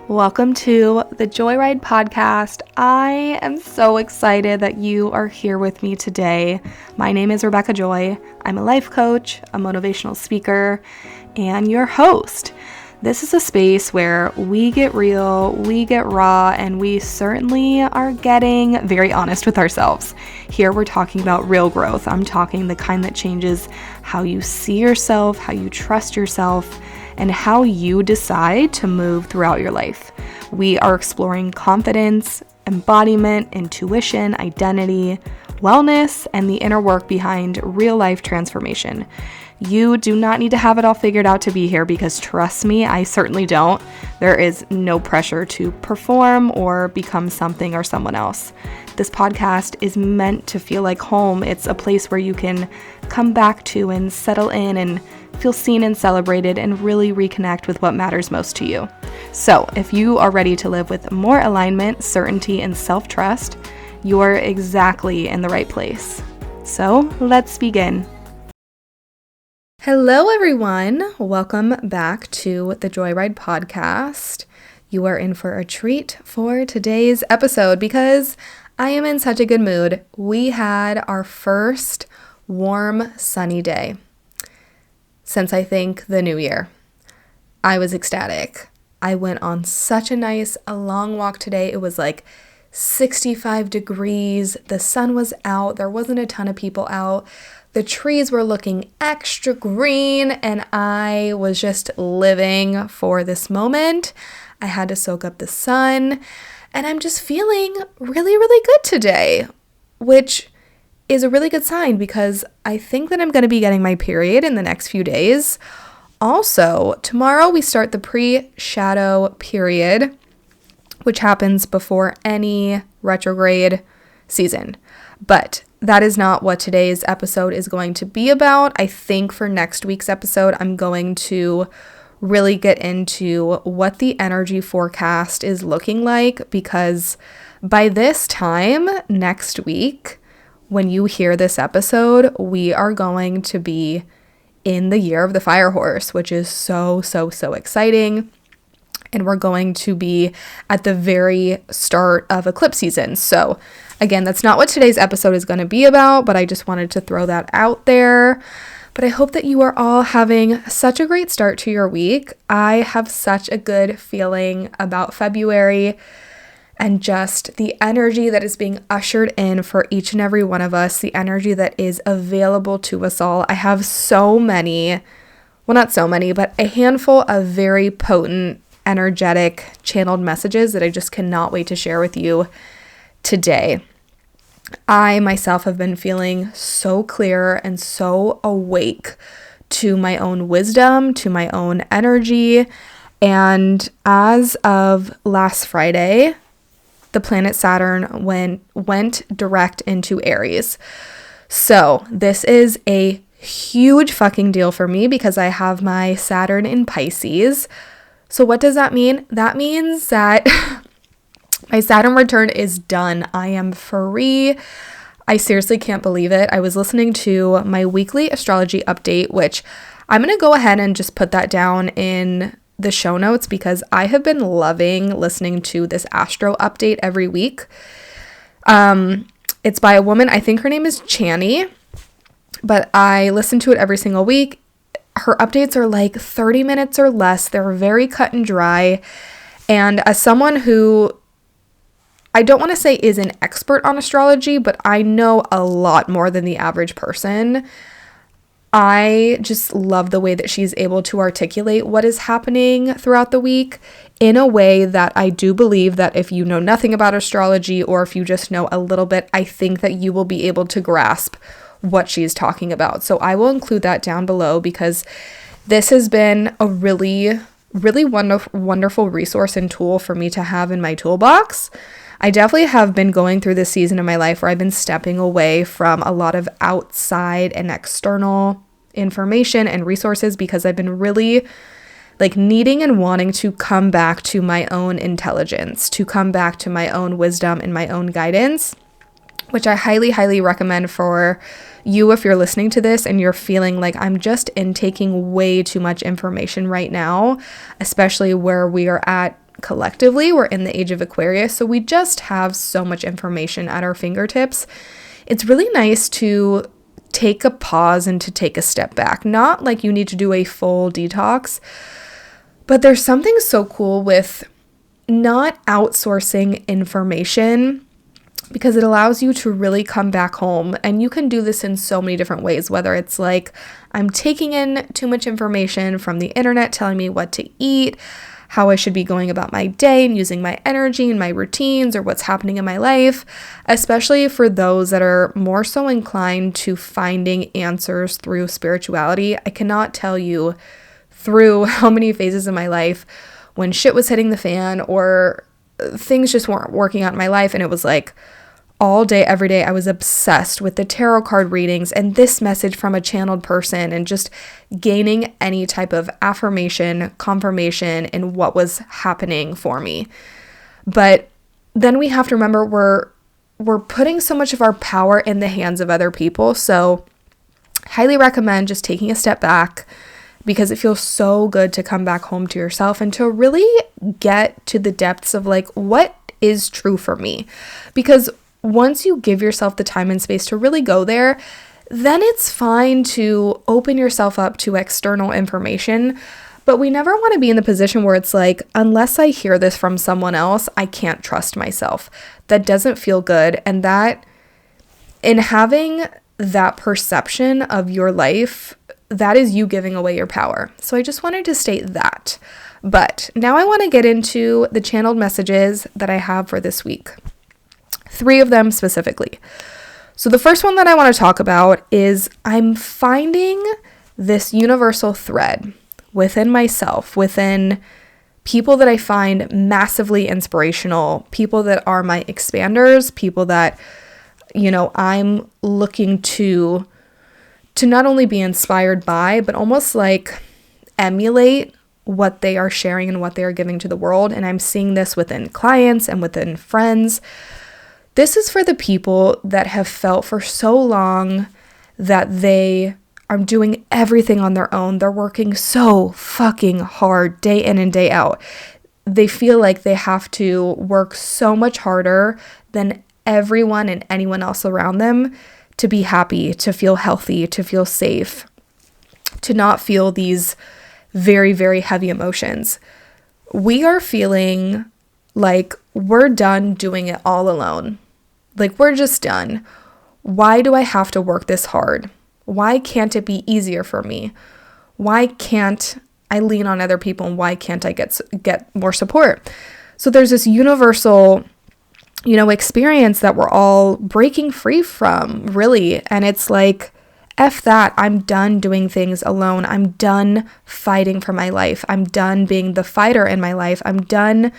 Welcome to the Joyride podcast. I am so excited that you are here with me today. My name is Rebecca Joy. I'm a life coach, a motivational speaker, and your host. This is a space where we get real, we get raw, and we certainly are getting very honest with ourselves. Here we're talking about real growth. I'm talking the kind that changes how you see yourself, how you trust yourself, and how you decide to move throughout your life. We are exploring confidence, embodiment, intuition, identity, wellness, and the inner work behind real life transformation. You do not need to have it all figured out to be here because trust me, I certainly don't. There is no pressure to perform or become something or someone else. This podcast is meant to feel like home. It's a place where you can come back to and settle in and feel seen and celebrated and really reconnect with what matters most to you. So if you are ready to live with more alignment, certainty, and self-trust, you're exactly in the right place. So let's begin. Hello, everyone. Welcome back to the Joyride podcast. You are in for a treat for today's episode because I am in such a good mood. We had our first warm, sunny day since I think the new year. I was ecstatic. I went on such a long walk today. It was like 65 degrees. The sun was out. There wasn't a ton of people out. The trees were looking extra green, and I was just living for this moment. I had to soak up the sun, and I'm just feeling really, really good today, which is a really good sign because I think that I'm going to be getting my period in the next few days. Also, tomorrow we start the pre-shadow period, which happens before any retrograde season. But that is not what today's episode is going to be about. I think for next week's episode, I'm going to really get into what the energy forecast is looking like because by this time next week, when you hear this episode, we are going to be in the year of the fire horse, which is so exciting. And we're going to be at the very start of eclipse season. So again, that's not what today's episode is going to be about, but I just wanted to throw that out there. But I hope that you are all having such a great start to your week. I have such a good feeling about February and just the energy that is being ushered in for each and every one of us, the energy that is available to us all. I have but a handful of very potent, energetic, channeled messages that I just cannot wait to share with you today. I myself have been feeling so clear and so awake to my own wisdom, to my own energy, and as of last Friday, the planet Saturn went direct into Aries. So this is a huge fucking deal for me because I have my Saturn in Pisces. So what does that mean? That means that my Saturn return is done. I am free. I seriously can't believe it. I was listening to my weekly astrology update, which I'm going to go ahead and just put that down in the show notes because I have been loving listening to this astro update every week. It's by a woman. I think her name is Chani, but I listen to it every single week. Her updates are like 30 minutes or less. They're very cut and dry. And as someone who, I don't want to say is an expert on astrology, but I know a lot more than the average person. I just love the way that she's able to articulate what is happening throughout the week in a way that I do believe that if you know nothing about astrology or if you just know a little bit, I think that you will be able to grasp what she's talking about. So I will include that down below because this has been a really wonderful resource and tool for me to have in my toolbox. I definitely have been going through this season in my life where I've been stepping away from a lot of outside and external information and resources because I've been really needing and wanting to come back to my own intelligence, to come back to my own wisdom and my own guidance, which I highly recommend for you if you're listening to this and you're feeling like I'm just intaking way too much information right now, especially where we are at collectively we're in the age of Aquarius, so we just have so much information at our fingertips. It's really nice to take a pause and to take a step back. Not like you need to do a full detox, but there's something so cool with not outsourcing information, because it allows you to really come back home. And you can do this in so many different ways, whether it's like I'm taking in too much information from the internet telling me what to eat, how I should be going about my day and using my energy and my routines, or what's happening in my life, especially for those that are more so inclined to finding answers through spirituality. I cannot tell you through how many phases of my life when shit was hitting the fan or things just weren't working out in my life, and it was like all day, every day, I was obsessed with the tarot card readings and this message from a channeled person, and just gaining any type of affirmation, confirmation in what was happening for me. But then we have to remember we're putting so much of our power in the hands of other people. So highly recommend just taking a step back, because it feels so good to come back home to yourself and to really get to the depths of like, what is true for me? Because once you give yourself the time and space to really go there, then it's fine to open yourself up to external information. But we never want to be in the position where it's like, unless I hear this from someone else, I can't trust myself. That doesn't feel good. And that, in having that perception of your life, that is you giving away your power. So I just wanted to state that. But now I want to get into the channeled messages that I have for this week. 3 of them specifically. So the first one that I want to talk about is I'm finding this universal thread within myself, within people that I find massively inspirational, people that are my expanders, people that, you know, I'm looking to not only be inspired by, but almost like emulate what they are sharing and what they are giving to the world. And I'm seeing this within clients and within friends. This is for the people that have felt for so long that they are doing everything on their own. They're working so fucking hard day in and day out. They feel like they have to work so much harder than everyone and anyone else around them to be happy, to feel healthy, to feel safe, to not feel these very, very heavy emotions. We are feeling like we're done doing it all alone. Like, we're just done. Why do I have to work this hard? Why can't it be easier for me? Why can't I lean on other people, and why can't I get more support? So there's this universal, experience that we're all breaking free from, really. And it's like, F that. I'm done doing things alone. I'm done fighting for my life. I'm done being the fighter in my life. I'm done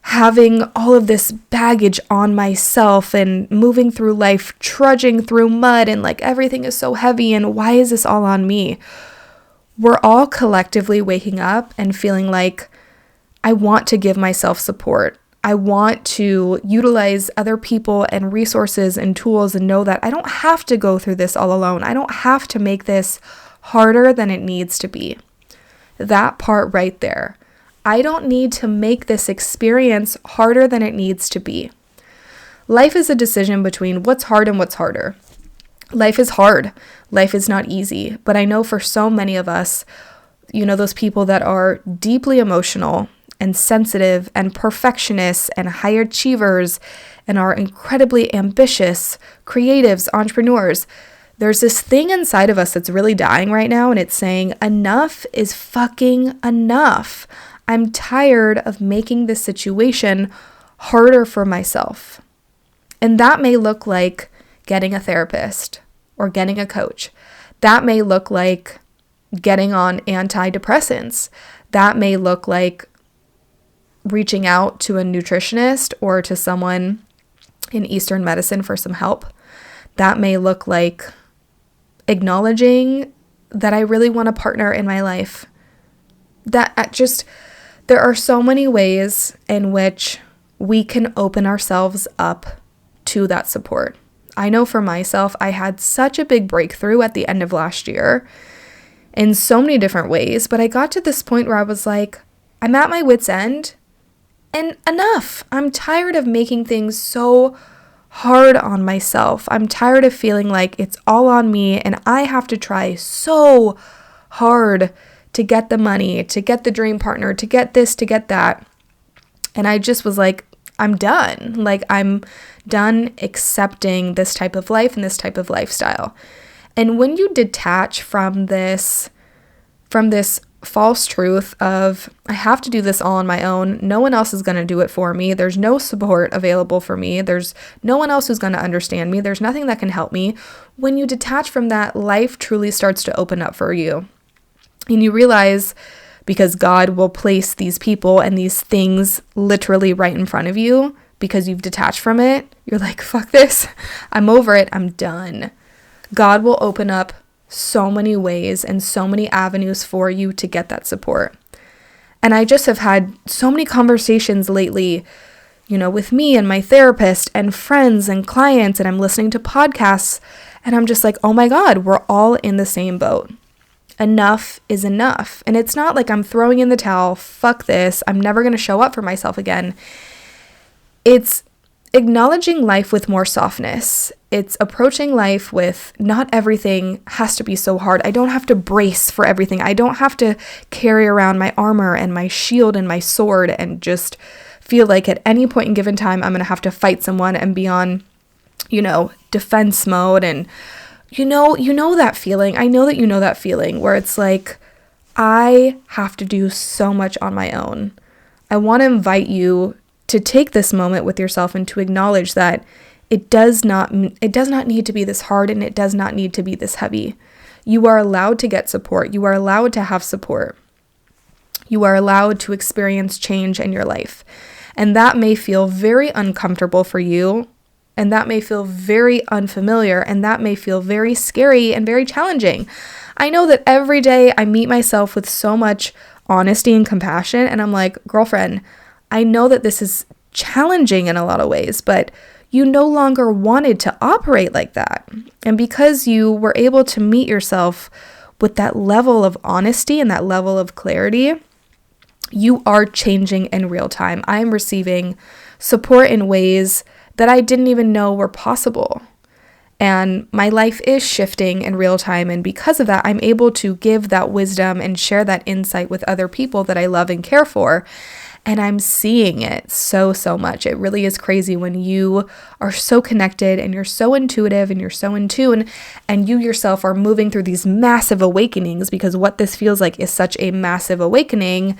having all of this baggage on myself and moving through life, trudging through mud, and like everything is so heavy, and why is this all on me? We're all collectively waking up and feeling like, I want to give myself support. I want to utilize other people and resources and tools and know that I don't have to go through this all alone. I don't have to make this harder than it needs to be. That part right there. I don't need to make this experience harder than it needs to be. Life is a decision between what's hard and what's harder. Life is hard. Life is not easy. But I know for so many of us, those people that are deeply emotional and sensitive and perfectionists and high achievers and are incredibly ambitious, creatives, entrepreneurs, there's this thing inside of us that's really dying right now, and it's saying, enough is fucking enough. I'm tired of making this situation harder for myself. And that may look like getting a therapist or getting a coach. That may look like getting on antidepressants. That may look like reaching out to a nutritionist or to someone in Eastern medicine for some help. That may look like acknowledging that I really want a partner in my life. There are so many ways in which we can open ourselves up to that support. I know for myself, I had such a big breakthrough at the end of last year in so many different ways, but I got to this point where I was like, I'm at my wit's end. And enough. I'm tired of making things so hard on myself. I'm tired of feeling like it's all on me and I have to try so hard to get the money, to get the dream partner, to get this, to get that. And I just was like, I'm done. Like, I'm done accepting this type of life and this type of lifestyle. And when you detach from this false truth of, I have to do this all on my own, no one else is going to do it for me, there's no support available for me, there's no one else who's going to understand me, there's nothing that can help me. When you detach from that, life truly starts to open up for you. And you realize, because God will place these people and these things literally right in front of you, because you've detached from it, you're like, fuck this, I'm over it, I'm done. God will open up so many ways and so many avenues for you to get that support. And I just have had so many conversations lately, with me and my therapist and friends and clients, and I'm listening to podcasts, and I'm just like, oh my God, we're all in the same boat. Enough is enough. And it's not like I'm throwing in the towel, fuck this, I'm never going to show up for myself again. It's acknowledging life with more softness. It's approaching life with, not everything has to be so hard. I don't have to brace for everything. I don't have to carry around my armor and my shield and my sword and just feel like at any point in given time, I'm going to have to fight someone and be on, defense mode. And you know that feeling. I know that you know that feeling where it's like, I have to do so much on my own. I want to invite you to take this moment with yourself and to acknowledge that it does not need to be this hard, and it does not need to be this heavy. You are allowed to get support. You are allowed to have support. You are allowed to experience change in your life. And that may feel very uncomfortable for you, and that may feel very unfamiliar, and that may feel very scary and very challenging. I know that every day I meet myself with so much honesty and compassion, and I'm like, girlfriend, I know that this is challenging in a lot of ways, but you no longer wanted to operate like that. And because you were able to meet yourself with that level of honesty and that level of clarity, you are changing in real time. I am receiving support in ways that I didn't even know were possible. And my life is shifting in real time. And because of that, I'm able to give that wisdom and share that insight with other people that I love and care for. And I'm seeing it so much. It really is crazy when you are so connected and you're so intuitive and you're so in tune, and you yourself are moving through these massive awakenings, because what this feels like is such a massive awakening,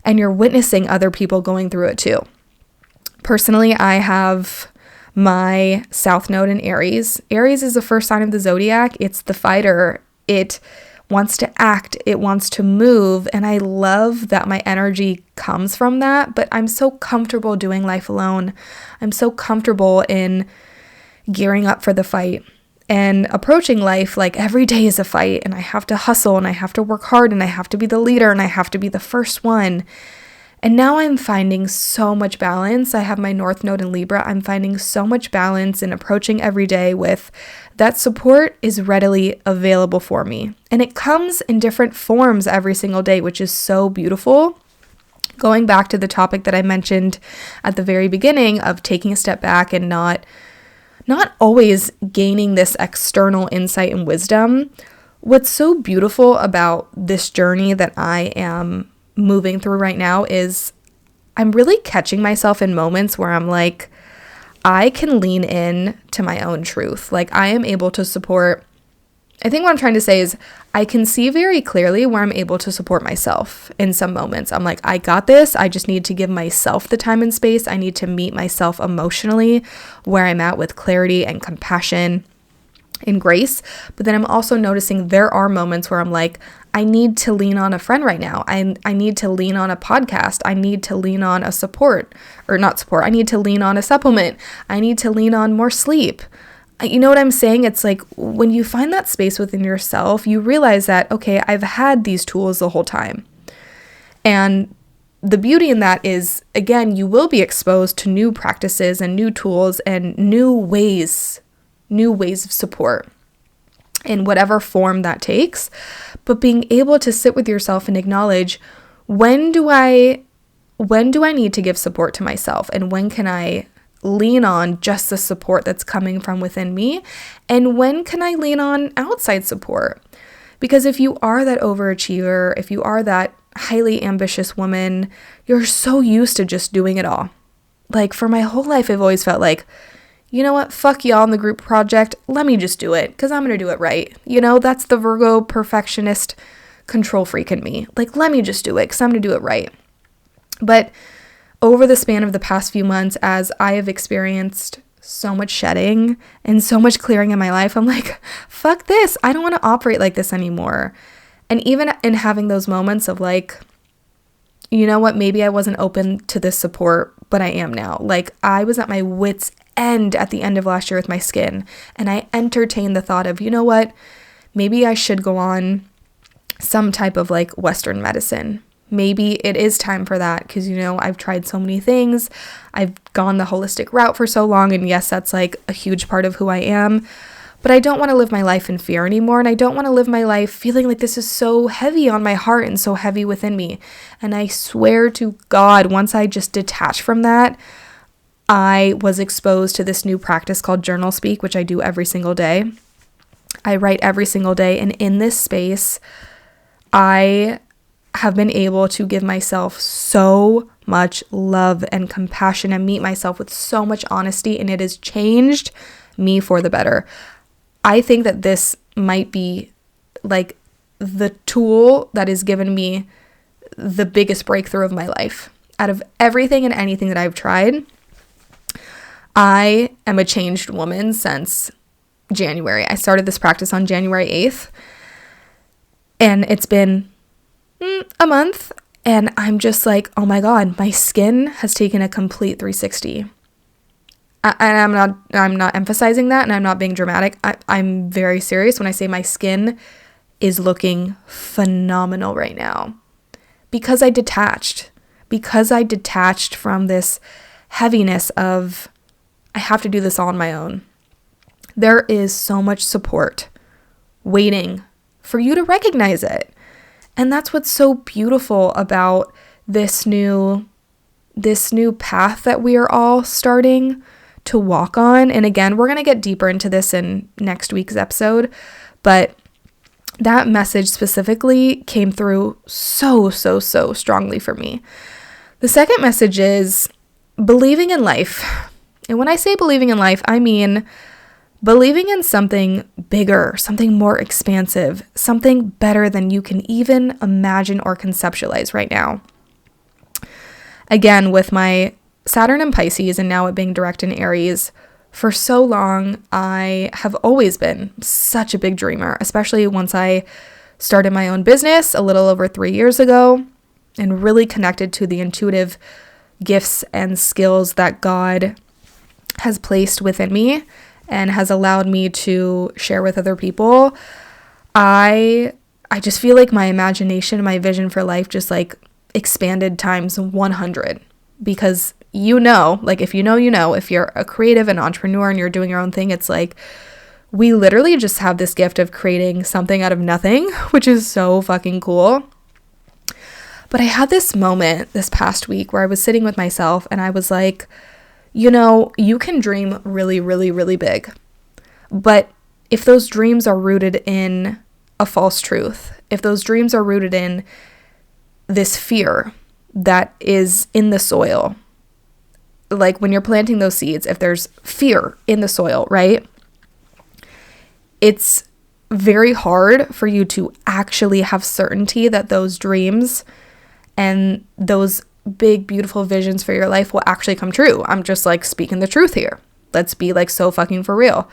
and you're witnessing other people going through it too. Personally, I have my South Node in Aries. Aries is the first sign of the zodiac. It's the fighter. It wants to act, it wants to move, and I love that my energy comes from that, but I'm so comfortable doing life alone. I'm so comfortable in gearing up for the fight and approaching life like every day is a fight, and I have to hustle, and I have to work hard, and I have to be the leader, and I have to be the first one. And now I'm finding so much balance. I have my North Node in Libra. I'm finding so much balance in approaching every day with that support is readily available for me. And it comes in different forms every single day, which is so beautiful. Going back to the topic that I mentioned at the very beginning of taking a step back and not always gaining this external insight and wisdom. What's so beautiful about this journey that I am moving through right now is I'm really catching myself in moments where I'm like, I can lean in to my own truth. Like, I am able to support, I think what I'm trying to say is I can see very clearly where I'm able to support myself in some moments. I'm like, I got this. I just need to give myself the time and space. I need to meet myself emotionally where I'm at with clarity and compassion and grace. But then I'm also noticing there are moments where I'm like, I need to lean on a friend right now. I need to lean on a podcast. I need to lean on a I need to lean on a supplement. I need to lean on more sleep. You know what I'm saying? It's like when you find that space within yourself, you realize that, okay, I've had these tools the whole time. And the beauty in that is, again, you will be exposed to new practices and new tools and new ways of support in whatever form that takes. But being able to sit with yourself and acknowledge, when do I when do I need to give support to myself? And when can I lean on just the support that's coming from within me? And when can I lean on outside support? Because if you are that overachiever, if you are that highly ambitious woman, you're so used to just doing it all. Like for my whole life, I've always felt like, you know what, fuck y'all in the group project. Let me just do it because I'm going to do it right. You know, that's the Virgo perfectionist control freak in me. Like, let me just do it because I'm going to do it right. But over the span of the past few months, as I have experienced so much shedding and so much clearing in my life, I'm like, fuck this. I don't want to operate like this anymore. And even in having those moments of like, you know what, maybe I wasn't open to this support, but I am now. Like I was at my wit's end at the end of last year with my skin. And I entertained the thought of, you know what, maybe I should go on some type of like Western medicine. Maybe it is time for that because, you know, I've tried so many things. I've gone the holistic route for so long. And yes, that's like a huge part of who I am. But I don't want to live my life in fear anymore. And I don't want to live my life feeling like this is so heavy on my heart and so heavy within me. And I swear to God, once I just detach from that, I was exposed to this new practice called journal speak, which I do every single day. I write every single day. And in this space, I have been able to give myself so much love and compassion and meet myself with so much honesty, and it has changed me for the better. I think that this might be like the tool that has given me the biggest breakthrough of my life. Out of everything and anything that I've tried, I am a changed woman since January. I started this practice on January 8th, and it's been a month, and I'm just like, oh my God, my skin has taken a complete 360. And I'm not emphasizing that, and I'm not being dramatic. I'm very serious when I say my skin is looking phenomenal right now because I detached from this heaviness of I have to do this all on my own. There is so much support waiting for you to recognize it. And that's what's so beautiful about this new path that we are all starting to walk on. And again, we're going to get deeper into this in next week's episode, but that message specifically came through so strongly for me. The second message is believing in life. And when I say believing in life, I mean believing in something bigger, something more expansive, something better than you can even imagine or conceptualize right now. Again, with my Saturn in Pisces and now it being direct in Aries, for so long, I have always been such a big dreamer, especially once I started my own business a little over 3 years ago and really connected to the intuitive gifts and skills that God has placed within me and has allowed me to share with other people. I just feel like my imagination, my vision for life just like expanded times 100 because you know, like if you know, if you're a creative and entrepreneur and you're doing your own thing, it's like we literally just have this gift of creating something out of nothing, which is so fucking cool. But I had this moment this past week where I was sitting with myself and I was like, you know, you can dream really, really, really big. But if those dreams are rooted in a false truth, if those dreams are rooted in this fear that is in the soil, like when you're planting those seeds, if there's fear in the soil, right? It's very hard for you to actually have certainty that those dreams and those big, beautiful visions for your life will actually come true. I'm just like speaking the truth here. Let's be like so fucking for real.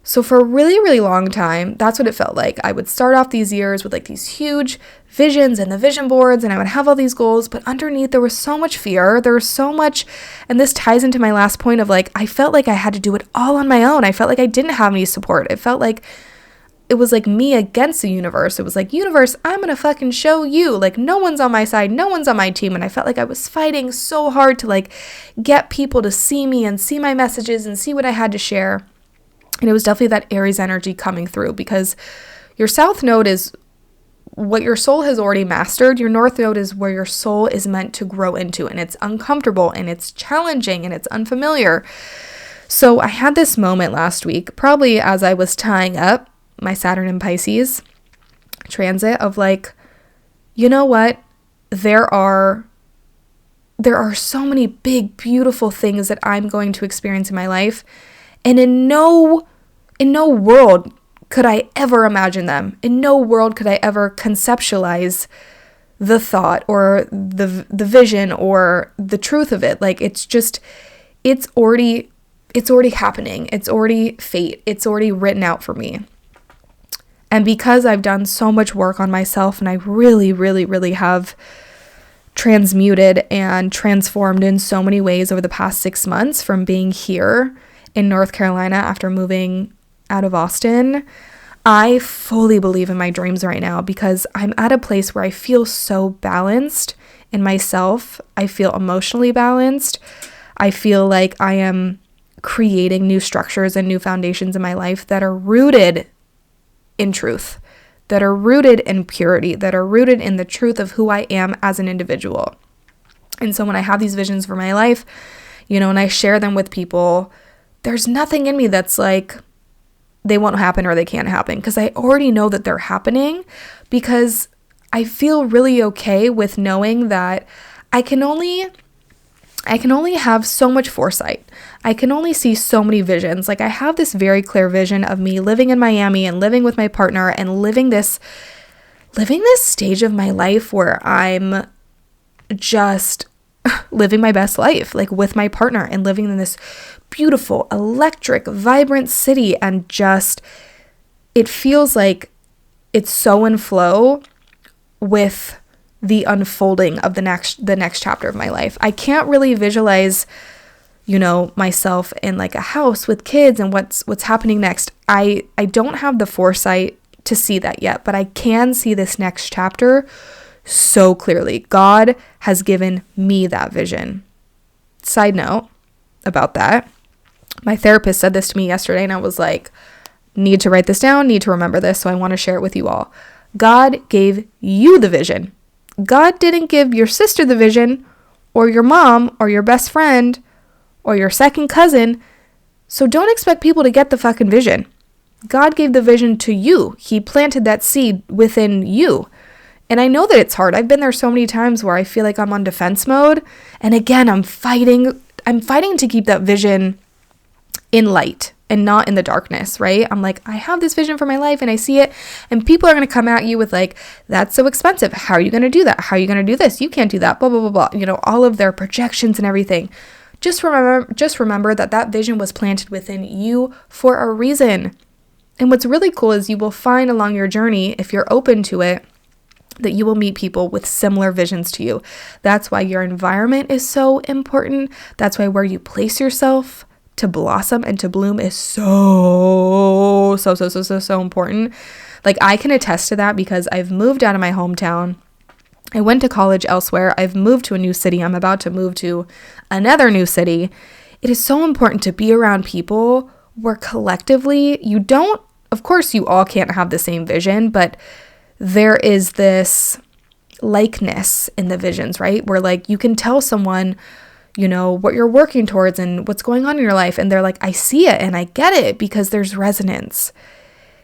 So for a really, really long time, that's what it felt like. I would start off these years with like these huge visions and the vision boards, and I would have all these goals, but underneath there was so much fear. There was so much, and this ties into my last point of like, I felt like I had to do it all on my own. I felt like I didn't have any support. It felt like it was like me against the universe. It was like, universe, I'm gonna fucking show you. Like no one's on my side, no one's on my team. And I felt like I was fighting so hard to like get people to see me and see my messages and see what I had to share. And it was definitely that Aries energy coming through because your South Node is what your soul has already mastered. Your north node is where your soul is meant to grow into, and it's uncomfortable and it's challenging and it's unfamiliar. So I had this moment last week, probably as I was tying up my Saturn in Pisces transit, of like, you know what? There are so many big, beautiful things that I'm going to experience in my life, and in no world could I ever imagine them. In no world could I ever conceptualize the thought or the vision or the truth of it. Like, it's already happening. It's already fate. It's already written out for me. And because I've done so much work on myself, and I really, really, really have transmuted and transformed in so many ways over the past 6 months, from being here in North Carolina after moving out of Austin, I fully believe in my dreams right now, because I'm at a place where I feel so balanced in myself. I feel emotionally balanced. I feel like I am creating new structures and new foundations in my life that are rooted in truth, that are rooted in purity, that are rooted in the truth of who I am as an individual. And so when I have these visions for my life, and I share them with people, there's nothing in me that's like, they won't happen or they can't happen, because I already know that they're happening, because I feel really okay with knowing that I can only have so much foresight. I can only see so many visions. Like, I have this very clear vision of me living in Miami and living with my partner and living this stage of my life where I'm just living my best life, like with my partner, and living in this beautiful, electric, vibrant city. And just, it feels like it's so in flow with the unfolding of the next chapter of my life. I can't really visualize, myself in like a house with kids and what's happening next. I don't have the foresight to see that yet, but I can see this next chapter so clearly. God has given me that vision. Side note about that, my therapist said this to me yesterday, and I was like, need to write this down, need to remember this, so I want to share it with you all. God gave you the vision. God didn't give your sister the vision, or your mom, or your best friend, or your second cousin. So don't expect people to get the fucking vision. God gave the vision to you. He planted that seed within you. And I know that it's hard. I've been there so many times where I feel like I'm on defense mode. And again, I'm fighting to keep that vision in light and not in the darkness, right? I'm like, I have this vision for my life and I see it, and people are going to come at you with like, that's so expensive. How are you going to do that? How are you going to do this? You can't do that, blah, blah, blah, blah. All of their projections and everything. Just remember that vision was planted within you for a reason. And what's really cool is you will find along your journey, if you're open to it, that you will meet people with similar visions to you. That's why your environment is so important. That's why where you place yourself to blossom and to bloom is so important. Like, I can attest to that because I've moved out of my hometown. I went to college elsewhere. I've moved to a new city. I'm about to move to another new city. It is so important to be around people where collectively of course you all can't have the same vision, but there is this likeness in the visions, right? Where like you can tell someone, what you're working towards and what's going on in your life. And they're like, I see it and I get it, because there's resonance.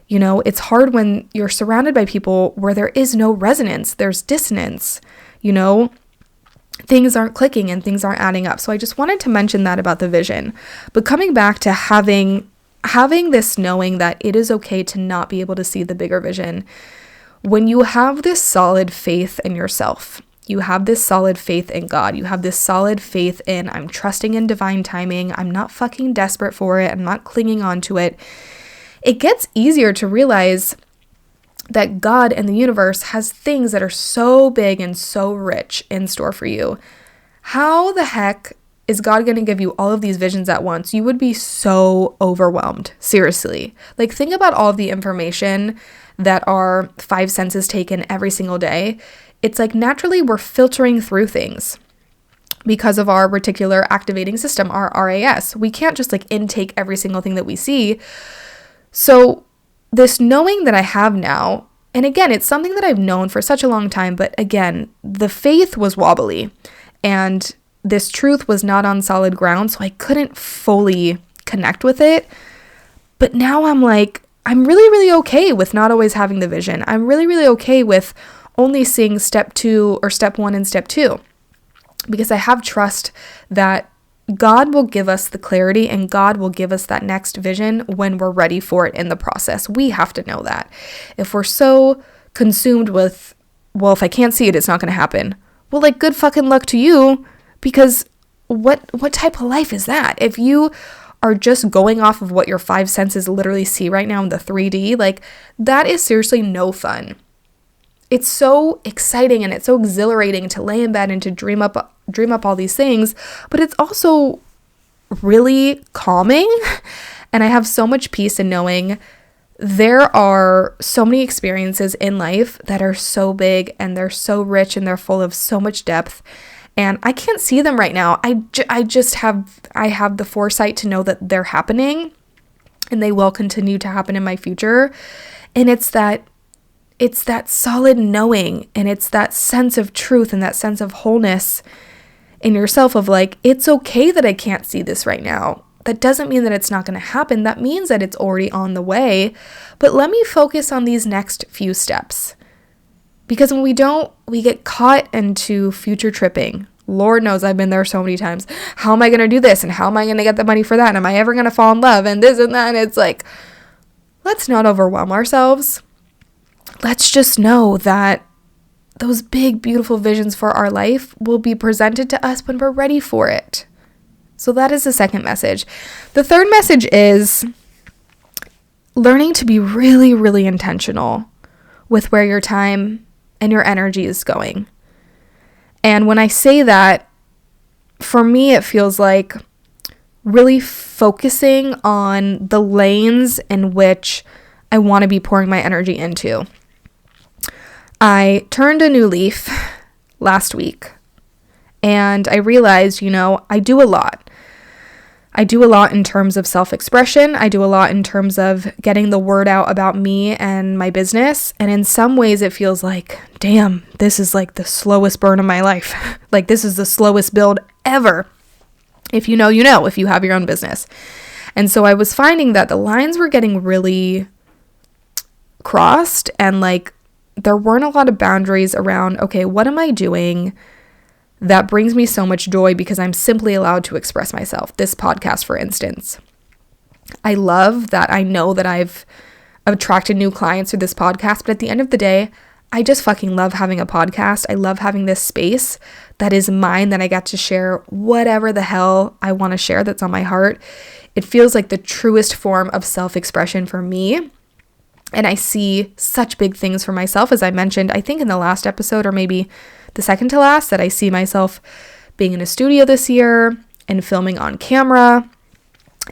It's hard when you're surrounded by people where there is no resonance. There's dissonance, things aren't clicking and things aren't adding up. So I just wanted to mention that about the vision. But coming back to having this knowing that it is okay to not be able to see the bigger vision. When you have this solid faith in yourself, you have this solid faith in God, you have this solid faith in, I'm trusting in divine timing, I'm not fucking desperate for it, I'm not clinging on to it, it gets easier to realize that God and the universe has things that are so big and so rich in store for you. How the heck is God going to give you all of these visions at once? You would be so overwhelmed. Seriously. Like, think about all of the information that our five senses take in every single day. It's like naturally we're filtering through things because of our reticular activating system, our RAS. We can't just like intake every single thing that we see. So this knowing that I have now, And again, it's something that I've known for such a long time, but again, the faith was wobbly and this truth was not on solid ground, so I couldn't fully connect with it. But now I'm like, I'm really, really okay with not always having the vision. I'm really, really okay with only seeing step 2 or step 1 and step 2, because I have trust that God will give us the clarity and God will give us that next vision when we're ready for it in the process. We have to know that. If we're so consumed with, well, if I can't see it, it's not going to happen. Well, like, good fucking luck to you, because what type of life is that? If you are just going off of what your 5 senses literally see right now in the 3D, like, that is seriously no fun. It's so exciting and it's so exhilarating to lay in bed and to dream up all these things, but it's also really calming. And I have so much peace in knowing there are so many experiences in life that are so big and they're so rich and they're full of so much depth. And I can't see them right now. I just have the foresight to know that they're happening and they will continue to happen in my future. And it's that solid knowing, and it's that sense of truth and that sense of wholeness in yourself of like, it's okay that I can't see this right now. That doesn't mean that it's not going to happen. That means that it's already on the way. But let me focus on these next few steps. Because when we don't, we get caught into future tripping. Lord knows I've been there so many times. How am I going to do this? And how am I going to get the money for that? And am I ever going to fall in love? And this and that. And it's like, let's not overwhelm ourselves. Let's just know that those big, beautiful visions for our life will be presented to us when we're ready for it. So that is the second message. The third message is learning to be really, really intentional with where your time and your energy is going. And when I say that, for me, it feels like really focusing on the lanes in which I want to be pouring my energy into. I turned a new leaf last week and I realized, I do a lot. I do a lot in terms of self-expression. I do a lot in terms of getting the word out about me and my business. And in some ways it feels like, damn, this is like the slowest burn of my life. Like, this is the slowest build ever. If you know, if you have your own business. And so I was finding that the lines were getting really crossed, and like there weren't a lot of boundaries around, okay, what am I doing that brings me so much joy because I'm simply allowed to express myself? This podcast, for instance. I love that I know that I've attracted new clients through this podcast, but at the end of the day, I just fucking love having a podcast. I love having this space that is mine, that I get to share whatever the hell I want to share that's on my heart. It feels like the truest form of self-expression for me. And I see such big things for myself, as I mentioned, I think in the last episode, or maybe the second to last, that I see myself being in a studio this year and filming on camera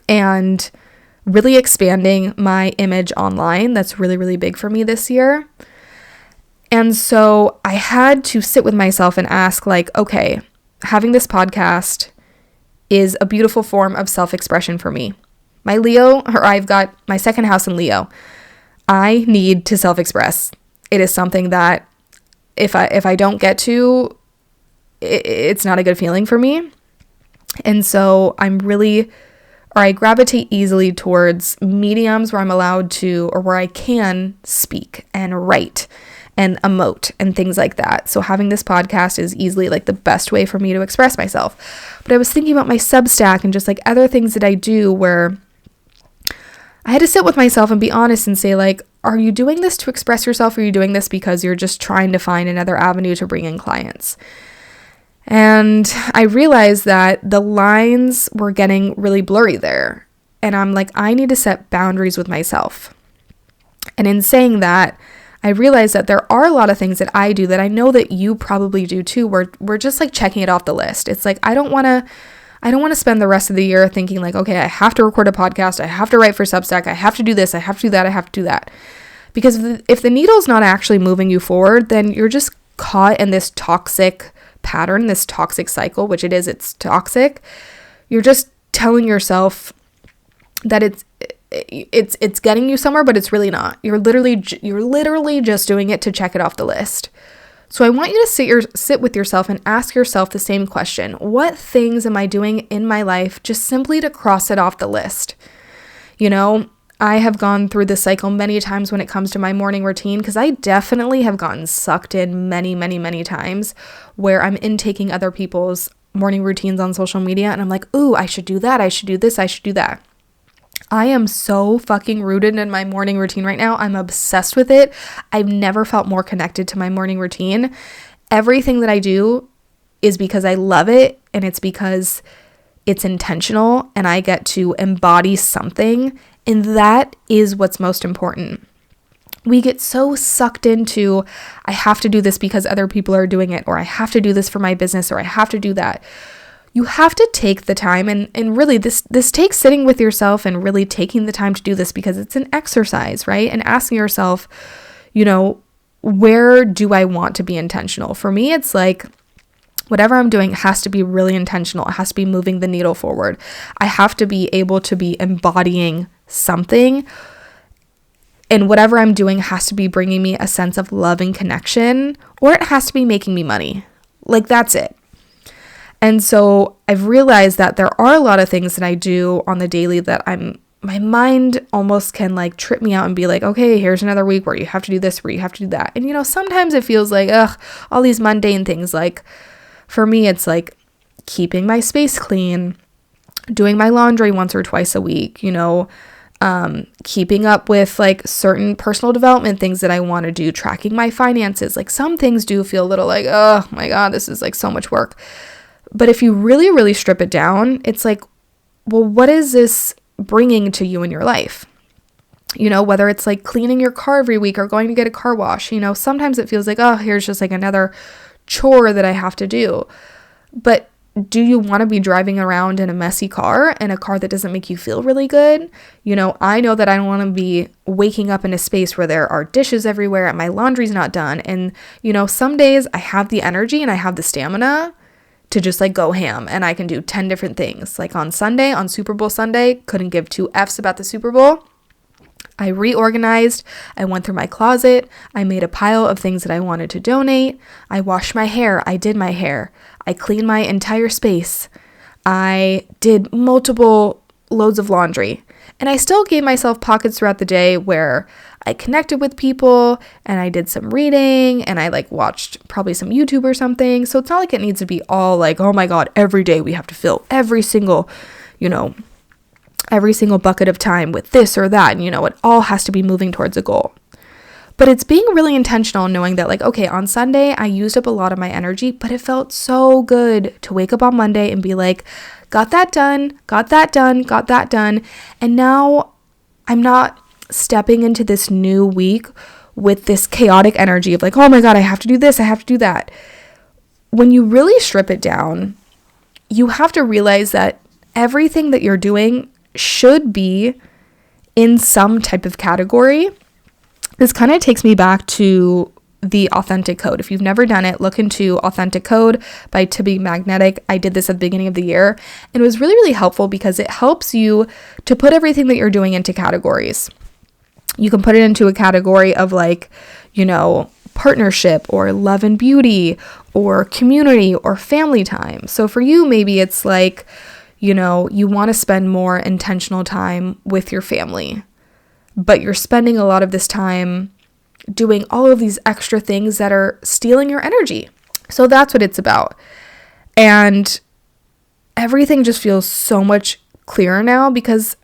and really expanding my image online. That's really, really big for me this year. And so I had to sit with myself and ask, like, okay, having this podcast is a beautiful form of self-expression for me. I've got my second house in Leo. I need to self-express. It is something that if I don't get to, it's not a good feeling for me. And so I gravitate easily towards mediums where I'm allowed to, or where I can speak and write and emote and things like that. So having this podcast is easily like the best way for me to express myself. But I was thinking about my Substack and just like other things that I do, where I had to sit with myself and be honest and say, like, are you doing this to express yourself? Or are you doing this because you're just trying to find another avenue to bring in clients? And I realized that the lines were getting really blurry there. And I'm like, I need to set boundaries with myself. And in saying that, I realized that there are a lot of things that I do that I know that you probably do too, where we're just like checking it off the list. It's like, I don't want to spend the rest of the year thinking like, okay, I have to record a podcast, I have to write for Substack, I have to do this, I have to do that, I have to do that. Because if the needle's not actually moving you forward, then you're just caught in this toxic pattern, this toxic cycle, which it's toxic. You're just telling yourself that it's getting you somewhere, but it's really not. You're literally just doing it to check it off the list. So I want you to sit with yourself and ask yourself the same question. What things am I doing in my life just simply to cross it off the list? You know, I have gone through this cycle many times when it comes to my morning routine, because I definitely have gotten sucked in many, many, many times where I'm intaking other people's morning routines on social media and I'm like, ooh, I should do that. I should do this. I should do that. I am so fucking rooted in my morning routine right now. I'm obsessed with it. I've never felt more connected to my morning routine. Everything that I do is because I love it, and it's because it's intentional and I get to embody something, and that is what's most important. We get so sucked into, I have to do this because other people are doing it, or I have to do this for my business, or I have to do that. You have to take the time, and really this takes sitting with yourself and really taking the time to do this, because it's an exercise, right? And asking yourself, you know, where do I want to be intentional? For me, it's like whatever I'm doing has to be really intentional. It has to be moving the needle forward. I have to be able to be embodying something, and whatever I'm doing has to be bringing me a sense of love and connection, or it has to be making me money. Like, that's it. And so I've realized that there are a lot of things that I do on the daily that my mind almost can like trip me out and be like, okay, here's another week where you have to do this, where you have to do that. And, you know, sometimes it feels like, all these mundane things. Like for me, it's like keeping my space clean, doing my laundry once or twice a week, you know, keeping up with like certain personal development things that I want to do, tracking my finances. Like some things do feel a little like, oh my God, this is like so much work. But if you really, really strip it down, it's like, well, what is this bringing to you in your life? You know, whether it's like cleaning your car every week or going to get a car wash, you know, sometimes it feels like, oh, here's just like another chore that I have to do. But do you want to be driving around in a messy car, and a car that doesn't make you feel really good? You know, I know that I don't want to be waking up in a space where there are dishes everywhere and my laundry's not done. And, you know, some days I have the energy and I have the stamina to just like go ham, and I can do 10 different things. Like on Sunday, on Super Bowl Sunday, couldn't give two F's about the Super Bowl. I reorganized. I went through my closet. I made a pile of things that I wanted to donate. I washed my hair. I did my hair. I cleaned my entire space. I did multiple loads of laundry. And I still gave myself pockets throughout the day where I connected with people and I did some reading and I like watched probably some YouTube or something. So it's not like it needs to be all like, oh my God, every day we have to fill every single bucket of time with this or that. And, you know, it all has to be moving towards a goal. But it's being really intentional, knowing that like, okay, on Sunday, I used up a lot of my energy, but it felt so good to wake up on Monday and be like, got that done. And now I'm not stepping into this new week with this chaotic energy of like, oh my God, I have to do this, I have to do that. When you really strip it down, you have to realize that everything that you're doing should be in some type of category. This kind of takes me back to the Authentic Code. If you've never done it, look into Authentic Code by To Be Magnetic. I did this at the beginning of the year, and it was really, really helpful because it helps you to put everything that you're doing into categories. You can put it into a category of like, you know, partnership or love and beauty or community or family time. So for you, maybe it's like, you know, you want to spend more intentional time with your family, but you're spending a lot of this time doing all of these extra things that are stealing your energy. So that's what it's about. And everything just feels so much clearer now because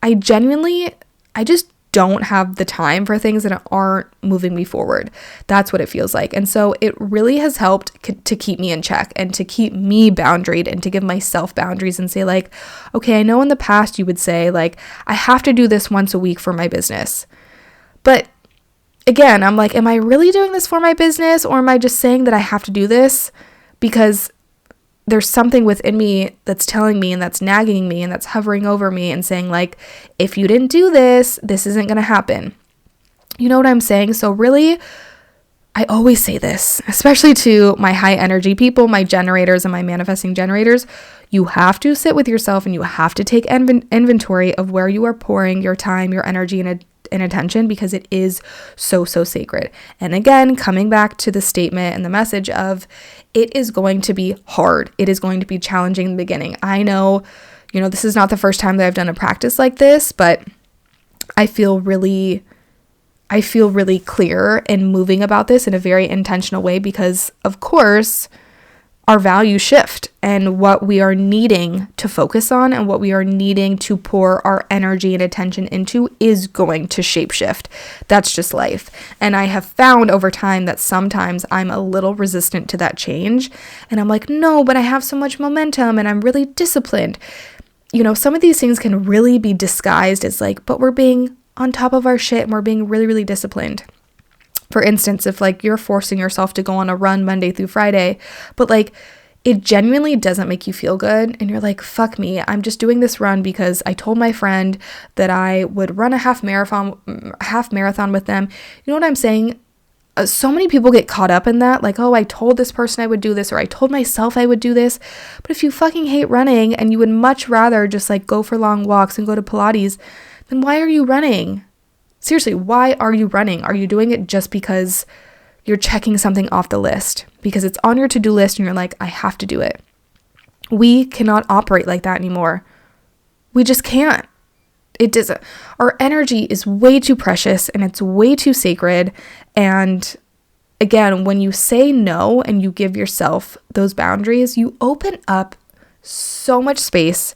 I just don't have the time for things that aren't moving me forward. That's what it feels like. And so it really has helped to keep me in check and to keep me boundaried and to give myself boundaries and say like, okay, I know in the past you would say like, I have to do this once a week for my business. But again, I'm like, am I really doing this for my business, or am I just saying that I have to do this because there's something within me that's telling me and that's nagging me and that's hovering over me and saying like, if you didn't do this, this isn't going to happen. You know what I'm saying? So really, I always say this, especially to my high energy people, my generators and my manifesting generators. You have to sit with yourself and you have to take inventory of where you are pouring your time, your energy, and attention, because it is so, so sacred. And again, coming back to the statement and the message of it is going to be hard. It is going to be challenging in the beginning. I know, this is not the first time that I've done a practice like this, but I feel really clear in moving about this in a very intentional way because, of course, our values shift and what we are needing to focus on and what we are needing to pour our energy and attention into is going to shapeshift. That's just life. And I have found over time that sometimes I'm a little resistant to that change. And I'm like, no, but I have so much momentum and I'm really disciplined. Some of these things can really be disguised as like, but we're being on top of our shit and we're being really, really disciplined. For instance, if like you're forcing yourself to go on a run Monday through Friday, but like it genuinely doesn't make you feel good and you're like, fuck me, I'm just doing this run because I told my friend that I would run a half marathon with them. You know what I'm saying? So many people get caught up in that, like, oh, I told this person I would do this, or I told myself I would do this. But if you fucking hate running and you would much rather just like go for long walks and go to Pilates, then why are you running? Seriously, why are you running? Are you doing it just because you're checking something off the list? Because it's on your to-do list and you're like, I have to do it. We cannot operate like that anymore. We just can't. It doesn't. Our energy is way too precious and it's way too sacred. And again, when you say no and you give yourself those boundaries, you open up so much space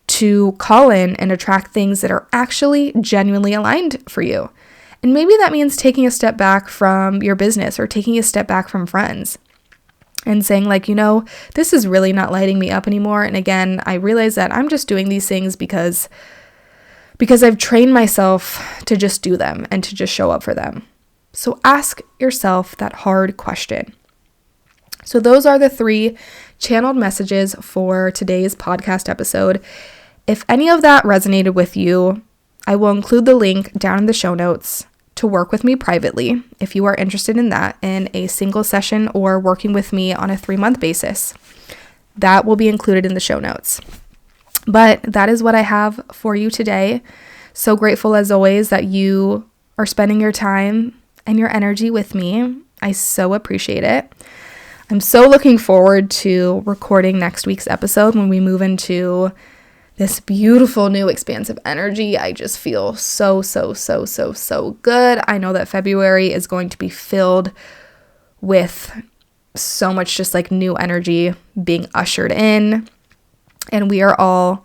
to call in and attract things that are actually genuinely aligned for you. And maybe that means taking a step back from your business or taking a step back from friends and saying like, this is really not lighting me up anymore. And again, I realize that I'm just doing these things because I've trained myself to just do them and to just show up for them. So ask yourself that hard question. So those are the 3 channeled messages for today's podcast episode. If any of that resonated with you, I will include the link down in the show notes to work with me privately if you are interested in that, in a single session or working with me on a 3-month basis. That will be included in the show notes. But that is what I have for you today. So grateful as always that you are spending your time and your energy with me. I so appreciate it. I'm so looking forward to recording next week's episode when we move into this beautiful new expansive energy. I just feel so good. I know that February is going to be filled with so much just like new energy being ushered in. And we are all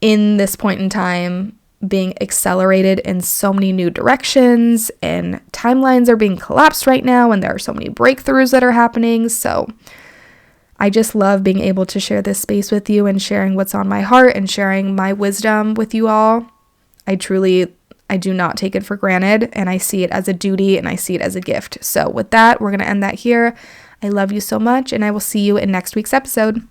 in this point in time being accelerated in so many new directions, and timelines are being collapsed right now, and there are so many breakthroughs that are happening. So I just love being able to share this space with you and sharing what's on my heart and sharing my wisdom with you all. I do not take it for granted, and I see it as a duty and I see it as a gift. So with that, we're going to end that here. I love you so much, and I will see you in next week's episode.